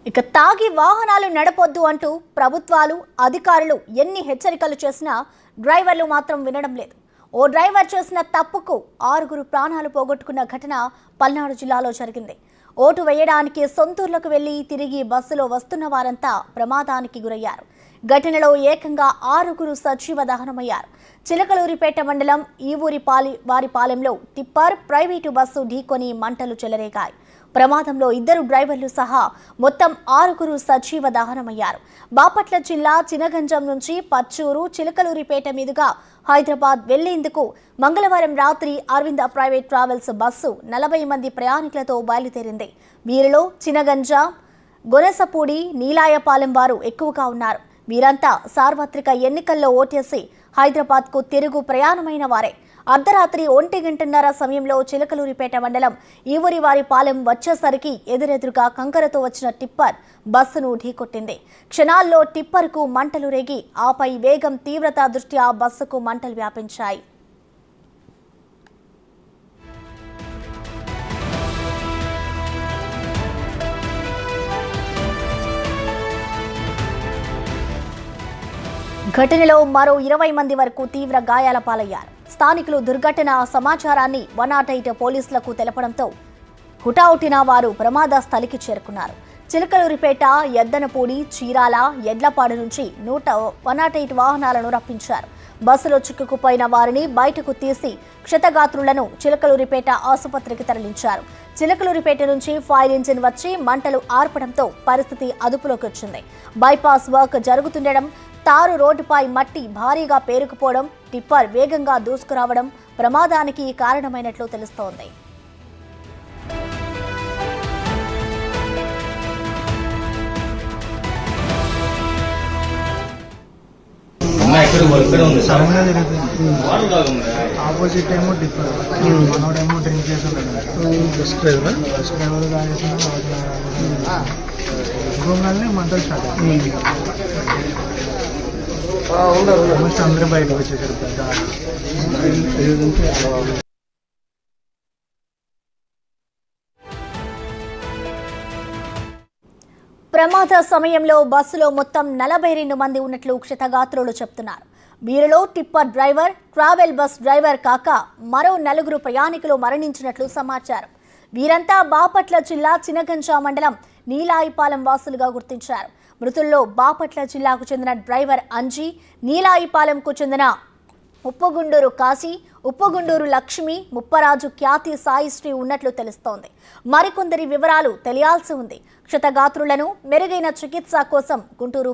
ఇక తాగి వాహనాలు నడపొద్దు అంటూ ప్రభుత్వాలు అధికారులు ఎన్ని హెచ్చరికలు చేసినా డ్రైవర్లు మాత్రం వినడం లేదు. ఓ డ్రైవర్ చేసిన తప్పుకు 6 ప్రాణాలు పోగొట్టుకున్న ఘటన పల్నాడు జిల్లాలో జరిగింది. ఓటు వేయడానికి సొంతూర్లకు వెళ్లి తిరిగి బస్సులో వస్తున్న వారంతా ప్రమాదానికి గురయ్యారు. ఘటనలో ఏకంగా 6 సజీవ దహనమయ్యారు. చిలకలూరిపేట మండలం వారిపాలెంలో టిప్పర్ ప్రైవేటు బస్సు ఢీకొని మంటలు చెలరేగాయి. ప్రమాదంలో 2 డ్రైవర్లు సహా మొత్తం 6 సజీవ దహనమయ్యారు. బాపట్ల జిల్లా చినగంజం నుంచి పచ్చూరు చిలకలూరిపేట మీదుగా హైదరాబాద్ వెళ్లేందుకు మంగళవారం రాత్రి అరవింద ప్రైవేట్ ట్రావెల్స్ బస్సు 40 మంది ప్రయాణికులతో బయలుదేరింది. వీరిలో చినగంజం, గొనసపూడి, నీలాయపాలెం వారు ఎక్కువగా ఉన్నారు. వీరంతా సార్వత్రిక ఎన్నికల్లో ఓటేసి హైదరాబాద్కు తిరుగు ప్రయాణమైన వారే. అర్ధరాత్రి 1:30 సమయంలో చిలకలూరిపేట మండలం వారిపాలెం వచ్చేసరికి ఎదురెదురుగా కంకరతో వచ్చిన టిప్పర్ బస్సును ఢీకొట్టింది. క్షణాల్లో టిప్పర్కు మంటలు రేగి ఆపై వేగం తీవ్రత దృష్ట్యా బస్సుకు మంటలు వ్యాపించాయి. ఘటనలో మరో 20 మంది వరకు తీవ్ర గాయాల పాలయ్యారు. స్థానికులు దుర్ఘటన సమాచారాన్ని 108 పోలీసులకు తెలపడంతో హుటాహుటిన వారు ప్రమాద స్థలికి చేరుకున్నారు. చిలకలూరిపేట, ఎద్దనపూడి, చీరాల, ఎడ్లపాడు నుంచి 108 వాహనాలను రప్పించారు. బస్సులో చిక్కుకుపోయిన వారిని బయటకు తీసి క్షతగాత్రులను చిలకలూరిపేట ఆసుపత్రికి తరలించారు. చిలకలూరిపేట నుంచి ఫైర్ ఇంజిన్ వచ్చి మంటలు ఆర్పడంతో పరిస్థితి అదుపులోకి వచ్చింది. బైపాస్ వర్క్ జరుగుతుండడం, తారు రోడ్డుపై మట్టి భారీగా పేరుకుపోవడం, టిప్పర్ వేగంగా దూసుకురావడం ప్రమాదానికి కారణమైనట్లు తెలుస్తోంది. ఆపోజిట్ ఏమో టిప్పర్, మనోడేమో డ్రింక్ చేసి ఇంకోగానే మంటలు స్టార్ట్ అందరూ బయటకు వచ్చేసారు. ప్రమాద సమయంలో బస్సులో మొత్తం 42 మంది ఉన్నట్లు క్షతగాత్రులు చెప్తున్నారు. వీరిలో tipper driver, travel bus driver కాక మరో 4 ప్రయాణికులు మరణించినట్లు సమాచారం. వీరంతా బాపట్ల జిల్లా చినగంజా మండలం నీలాయిపాలెం వాసులుగా గుర్తించారు. మృతుల్లో బాపట్ల జిల్లాకు చెందిన డ్రైవర్ అంజీ, నీలాయిపాలెంకు చెందిన ఉప్పుగుండూరు కాశీ, ఉప్పుగుండూరు లక్ష్మి, ముప్పరాజు ఖ్యాతి సాయిశ్రీ ఉన్నట్లు తెలుస్తోంది. మరికొందరి వివరాలు తెలియాల్సి ఉంది. క్షతగాత్రులను మెరుగైన చికిత్స కోసం గుంటూరు